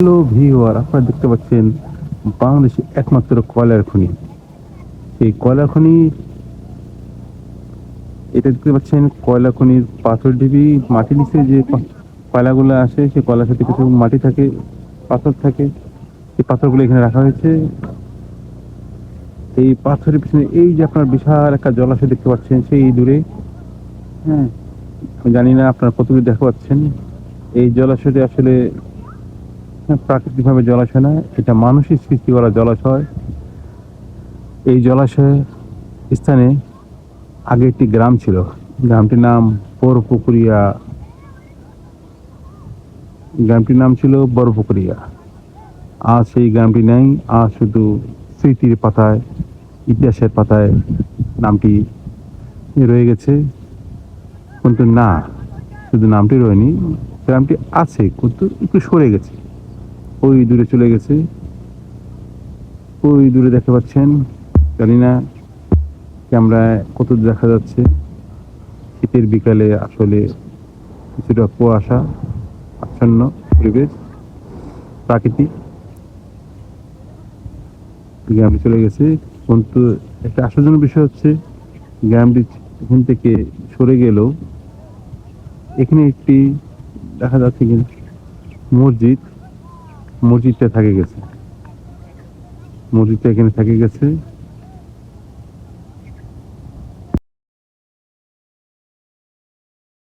Hello viewer, আপনারা দেখতে পাচ্ছেন বাংলাদেশে একমাত্র কয়লার খনি। এই কয়লা খনি, এটা দেখতে পাচ্ছেন কয়লা খনির পাথর ঢিবি। মাটির নিচে যে কয়লাগুলো আসে, সেই কয়লার সাথে কিছু মাটি থাকে, পাথর থাকে। এই পাথরগুলো এখানে রাখা হয়েছে। এই পাথরের পিছনে এই যে আপনার বিশাল একটা জলাশয় দেখতে পাচ্ছেন সেই দূরে। হ্যাঁ, আমি জানি না আপনারা কতদূর দেখা পাচ্ছেন। এই জলাশয়টি আসলে প্রাকৃতিকভাবে জলাশয় না, এটা মানুষের সৃষ্টি করা জলাশয়। এই জলাশয় স্থানে আগে একটি গ্রাম ছিল। গ্রামটির নাম বড়পুকুরিয়া। গ্রামটির নাম ছিল বড়পুকুরিয়া। আজ সেই গ্রামটি নেই। আজ শুধু স্মৃতির পাতায়, ইতিহাসের পাতায় নামটি রয়ে গেছে। কিন্তু না, শুধু নামটি রয়নি, গ্রামটি আছে কিন্তু একটু সরে গেছে, ওই দূরে চলে গেছে। ওই দূরে দেখতে পাচ্ছেন, জানি না ক্যামেরায় কত দেখা যাচ্ছে। শীতের বিকালে আসলে কিছুটা কুয়াশা আচ্ছন্ন পরিবেশ, প্রাকৃতিক। গ্রামটি চলে গেছে, কিন্তু একটা আশ্চর্যজনক বিষয় হচ্ছে গ্রামটি এখান থেকে সরে গেলেও এখানে একটি দেখা যাচ্ছে কিনা মসজিদ, মসজিদটা থেকে গেছে। মসজিদটা এখানে থেকে গেছে।